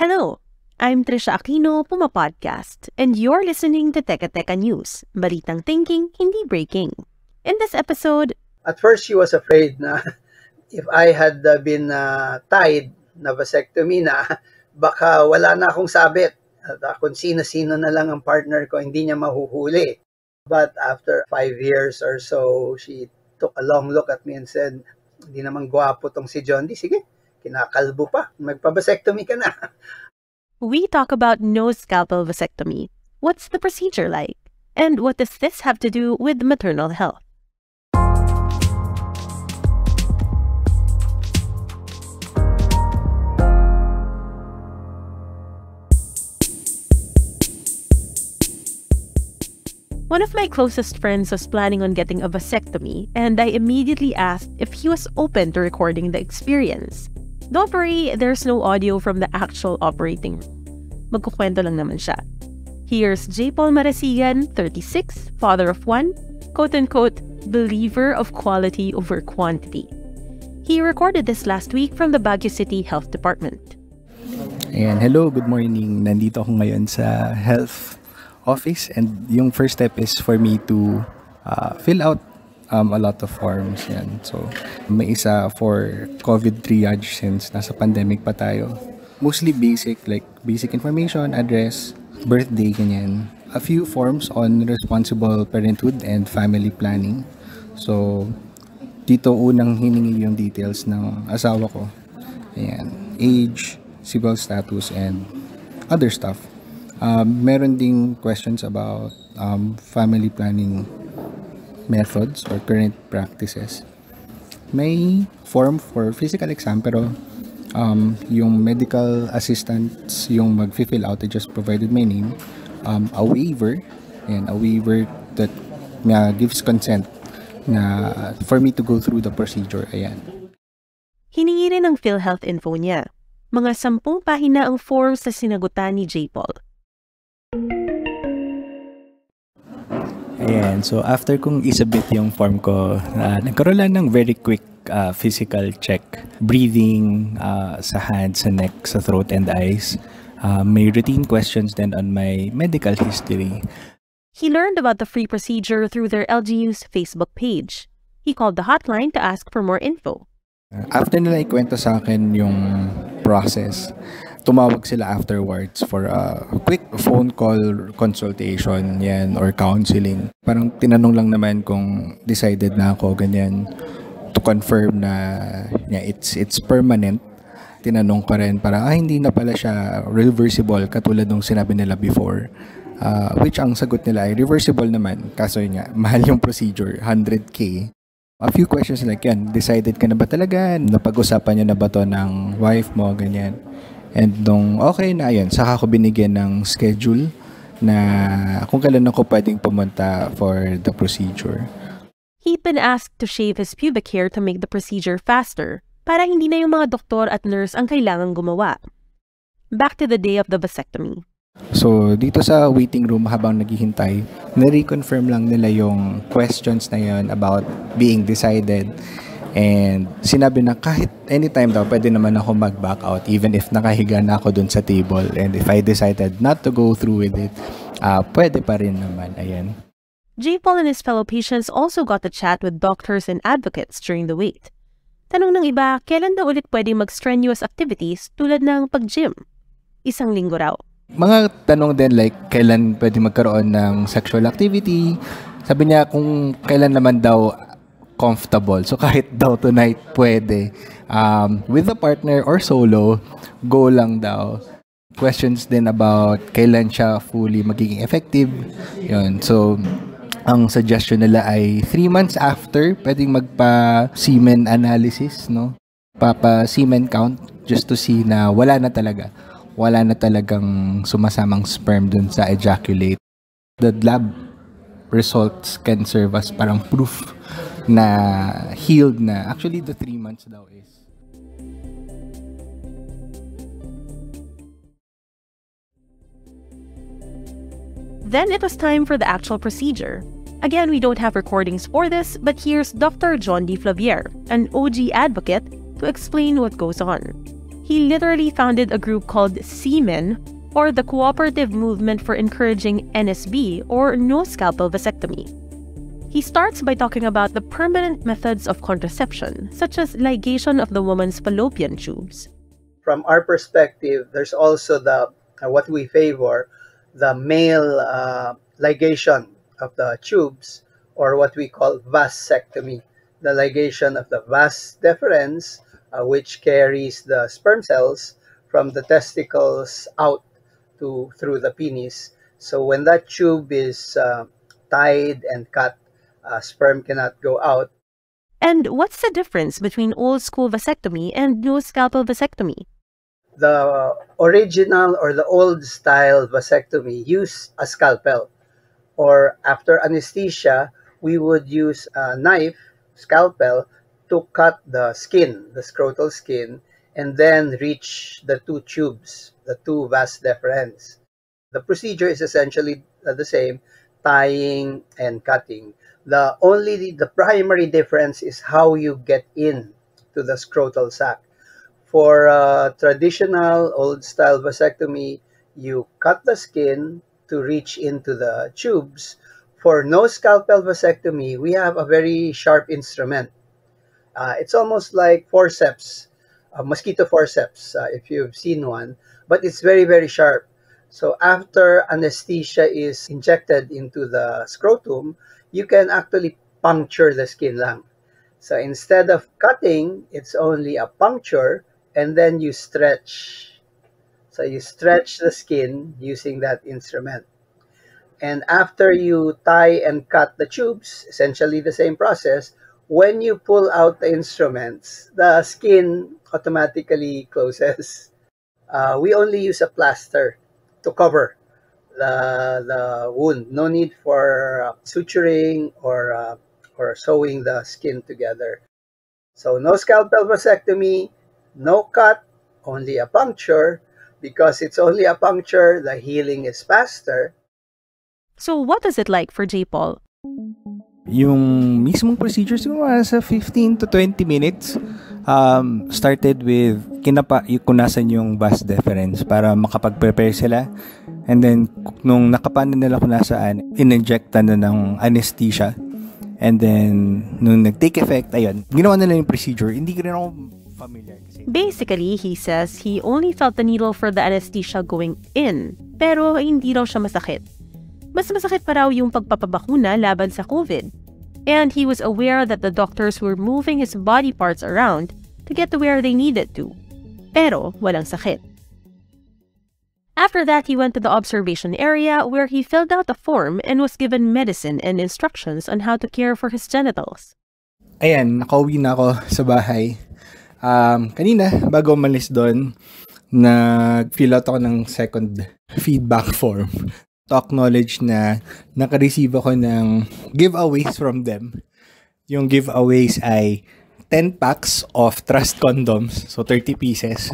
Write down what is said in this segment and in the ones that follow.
Hello, I'm Trisha Aquino, Puma Podcast, and you're listening to Teka Teka News, balitang thinking, hindi breaking. In this episode, at first she was afraid na if I had been tied na vasectomy na, baka wala na akong sabit. At kung sino-sino na lang ang partner ko, hindi niya mahuhuli. But after 5 years or so, she took a long look at me and said, hindi naman gwapo tong si Jondi. Sige, kinakalbo pa. Magpa-vasectomy ka na. we talk about no-scalpel vasectomy. What's the procedure like? And what does this have to do with maternal health? One of my closest friends was planning on getting a vasectomy, and I immediately asked if he was open to recording the experience. Don't worry, there's no audio from the actual operating room. Magkukwento lang naman siya. Here's JPaul Marasigan, 36, father of one, quote-unquote, believer of quality over quantity. He recorded this last week from the Baguio City Health Department. Ayan, hello, good morning. Nandito ako ngayon sa health office, and yung first step is for me to fill out a lot of forms. Yan. So, may isa for COVID triage since nasa pandemic pa tayo. Mostly basic, like basic information, address, birthday, ganyan. A few forms on responsible parenthood and family planning. So, dito unang hiningi yung details ng asawa ko. Ayan. Age, civil status, and other stuff. Meron ding questions about family planning methods or current practices. May form for physical exam, pero yung medical assistants yung mag-fill out, I just provided my name, a waiver, and a waiver that gives consent na for me to go through the procedure. Ayan. Hiningi rin ang PhilHealth info niya. Mga 10 pahina ang forms na sinagutan ni JPaul. Ayan, so after kong isubmit yung form ko, nagkaroon lang ng very quick physical check. Breathing sa hands, sa neck, sa throat, and eyes. May routine questions then on my medical history. He learned about the free procedure through their LGU's Facebook page. He called the hotline to ask for more info. After nila ikwento sa akin yung process, tumawag sila afterwards for a quick phone call consultation yan or counseling. Parang tinanong lang naman kung decided na ako, ganyan, to confirm na it's permanent. Tinanong ko rin para hindi na pala siya reversible katulad nung sinabi nila before. Which ang sagot nila ay reversible naman. Kaso yun nga, mahal yung procedure, 100K. A few questions like yan, decided ka na ba talaga? Napag-usapan nyo na ba to ng wife mo, ganyan. And nung okay na yun, saka ako binigyan ng schedule na kung kailan ako pwedeng pumunta for the procedure. He'd been asked to shave his pubic hair to make the procedure faster para hindi na yung mga doktor at nurse ang kailangang gumawa. Back to the day of the vasectomy. So, dito sa waiting room habang naghihintay, na-reconfirm lang nila yung questions na yun about being decided. And sinabi na kahit anytime daw, pwede naman ako mag-back out even if nakahiga na ako dun sa table. And if I decided not to go through with it, pwede pa rin naman. Ayan. JPaul and his fellow patients also got to chat with doctors and advocates during the wait. Tanong ng iba, kailan daw ulit pwede mag-strenuous activities tulad ng pag-gym? 1 linggo raw. Mga tanong din like kailan pwede magkaroon ng sexual activity. Sabi niya kung kailan naman daw comfortable. So kahit daw tonight pwede. With a partner or solo, go lang daw. Questions din about kailan siya fully magiging effective. Yun. So ang suggestion nila ay 3 months after pwedeng magpa-semen analysis, no? Papa-semen count just to see na wala na talagang sumasamang sperm dun sa ejaculate. The lab results can serve as parang proof na healed na. Actually, the 3 months daw is. Then it was time for the actual procedure. Again, we don't have recordings for this, but here's Dr. Jondi Flavier, an OG advocate, to explain what goes on. he literally founded a group called Semen, or the Cooperative Movement for Encouraging NSB, or no-scalpel vasectomy. He starts by talking about the permanent methods of contraception, such as ligation of the woman's fallopian tubes. From our perspective, there's also the what we favor, the male ligation of the tubes, or what we call vasectomy, the ligation of the vas deferens, which carries the sperm cells from the testicles out through the penis. So when that tube is tied and cut, sperm cannot go out. And what's the difference between old-school vasectomy and no-scalpel vasectomy? The original or the old-style vasectomy used a scalpel, or after anesthesia, we would use a knife, scalpel, to cut the skin, the scrotal skin, and then reach the two tubes, the two vas deferens. The procedure is essentially the same, tying and cutting. The primary difference is how you get in to the scrotal sac. For traditional old-style vasectomy, you cut the skin to reach into the tubes. For no-scalpel vasectomy, we have a very sharp instrument. It's almost like forceps, a mosquito forceps, if you've seen one, but it's very, very sharp. So after anesthesia is injected into the scrotum, you can actually puncture the skin lang. So instead of cutting, it's only a puncture, and then you stretch. So you stretch the skin using that instrument. And after you tie and cut the tubes, essentially the same process, when you pull out the instruments, the skin automatically closes. We only use a plaster to cover the wound. No need for suturing or sewing the skin together. So no scalpel vasectomy, no cut, only a puncture. Because it's only a puncture, the healing is faster. So what is it like for JPaul? Yung mismong procedure siguro sa 15 to 20 minutes. Started with kunasan yung vas deferens para makapag-prepare sila. And then, nung nakapana nila kunasaan, in-injectan na ng anesthesia. And then, nung nag-take effect, ayun, ginawa nila yung procedure. Hindi ko rin ako familiar. Basically, he says he only felt the needle for the anesthesia going in, pero hindi raw siya masakit. Mas masakit pa raw yung pagpapabakuna laban sa COVID. And he was aware that the doctors were moving his body parts around to get to where they needed to. Pero walang sakit. After that, he went to the observation area where he filled out a form and was given medicine and instructions on how to care for his genitals. Ayan, nakauwi na ako sa bahay. Kanina, bago umalis doon, nag-fill out ako ng second feedback form to acknowledge na naka-receive ako ng giveaways from them. Yung giveaways ay 10 packs of Trust condoms, so 30 pieces.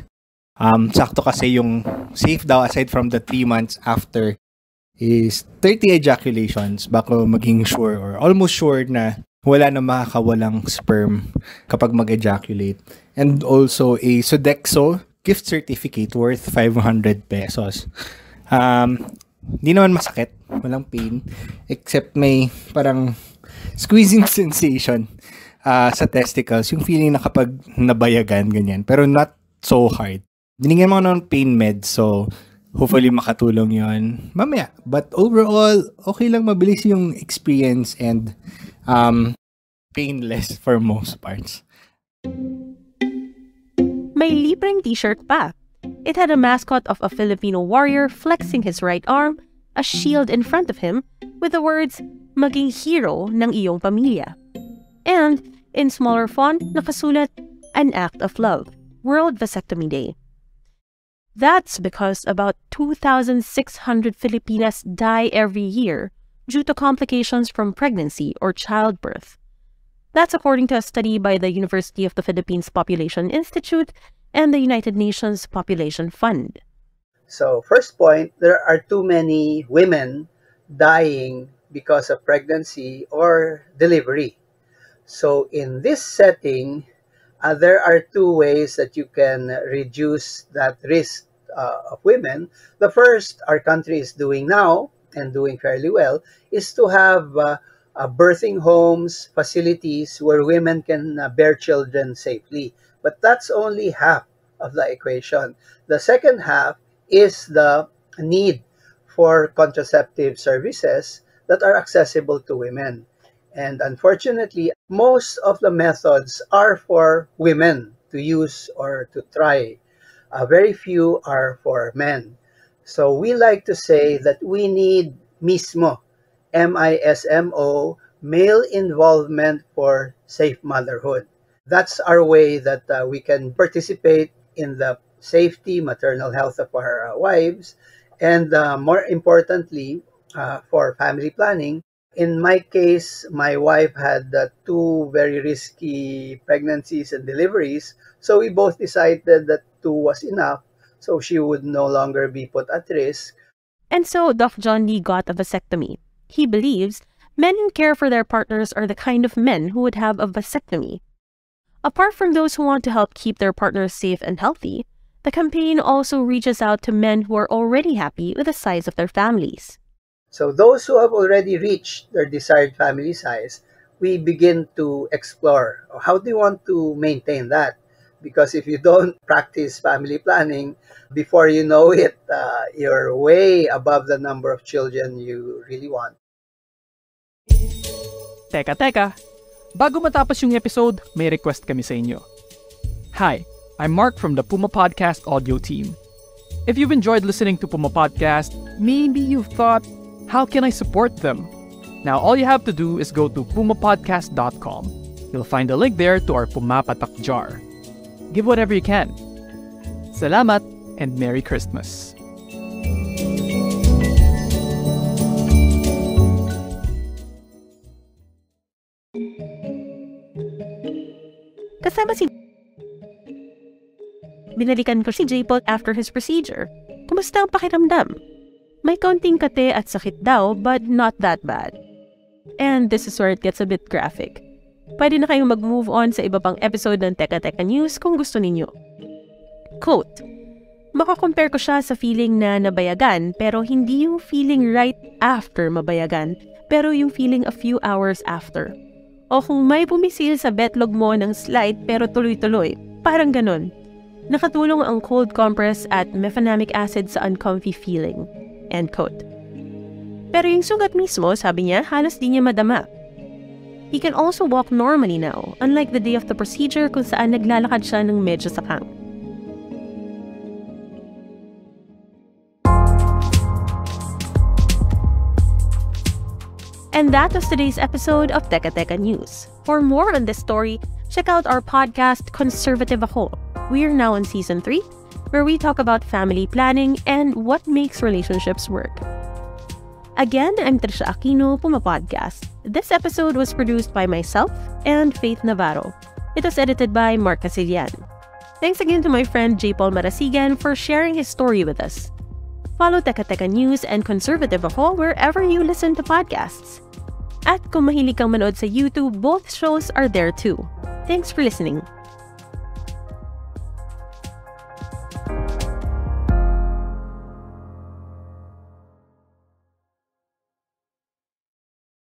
Sakto kasi yung safe daw aside from the 3 months after is 30 ejaculations bako maging sure or almost sure na wala na makakawalang sperm kapag mag-ejaculate. And also a Sodexo gift certificate worth 500 pesos. Di naman masakit, walang pain, except may parang squeezing sensation sa testicles, yung feeling na kapag nabayagan, ganyan. Pero not so hard. Binigyan mo ng pain med, so hopefully makatulong yon mamaya. But overall, okay lang, mabilis yung experience and painless for most parts. May libreng t-shirt pa. It had a mascot of a Filipino warrior flexing his right arm, a shield in front of him, with the words, "Maging hero ng iyong pamilya." And, in smaller font, nakasulat, "An act of love, World Vasectomy Day." That's because about 2,600 Filipinas die every year due to complications from pregnancy or childbirth. That's according to a study by the University of the Philippines Population Institute and the United Nations Population Fund. So, first point, there are too many women dying because of pregnancy or delivery. So, in this setting, there are two ways that you can reduce that risk of women. The first, our country is doing now and doing fairly well, is to have birthing homes, facilities where women can bear children safely. But that's only half of the equation. The second half is the need for contraceptive services that are accessible to women. And unfortunately, most of the methods are for women to use or to try. Very few are for men. So we like to say that we need mismo, MISMO, male involvement for safe motherhood. That's our way that we can participate in the safety, maternal health of our wives, and more importantly, for family planning. In my case, my wife had two very risky pregnancies and deliveries, so we both decided that two was enough, so she would no longer be put at risk. And so Doc Jondi got a vasectomy. He believes men who care for their partners are the kind of men who would have a vasectomy. Apart from those who want to help keep their partners safe and healthy, the campaign also reaches out to men who are already happy with the size of their families. So those who have already reached their desired family size, we begin to explore how do you want to maintain that? Because if you don't practice family planning, before you know it, you're way above the number of children you really want. Teka. Bago matapos yung episode, may request kami sa inyo. Hi, I'm Mark from the Puma Podcast audio team. If you've enjoyed listening to Puma Podcast, maybe you've thought, how can I support them? Now all you have to do is go to pumapodcast.com. You'll find a link there to our Pumapatak jar. Give whatever you can. Salamat and Merry Christmas. Kasama si... Binalikan ko si JPaul after his procedure. Kumusta ang pakiramdam? May kaunting kate at sakit daw, but not that bad. And this is where it gets a bit graphic. Pwede na kayong mag-move on sa iba pang episode ng Teka Teka News kung gusto ninyo. Quote, makakompare ko siya sa feeling na nabayagan pero hindi yung feeling right after mabayagan pero yung feeling a few hours after. O kung may bumisil sa betlog mo ng slight pero tuloy-tuloy, parang ganun. Nakatulong ang cold compress at mefenamic acid sa uncomfy feeling. End quote. Pero yung sugat mismo, sabi niya, halos di niya madama. He can also walk normally now, unlike the day of the procedure kung saan naglalakad siya ng medyo sakang. And that was today's episode of Teka Teka News. For more on this story, check out our podcast, Conservative Ako. We're now on Season 3, where we talk about family planning and what makes relationships work. Again, I'm Trisha Aquino, Puma Podcast. This episode was produced by myself and Faith Navarro. It was edited by Mark Casilian. Thanks again to my friend JPaul Marasigan for sharing his story with us. Follow Teka Teka News and Conservative Ako wherever you listen to podcasts. At kung mahilig kang manood sa YouTube, both shows are there too. Thanks for listening.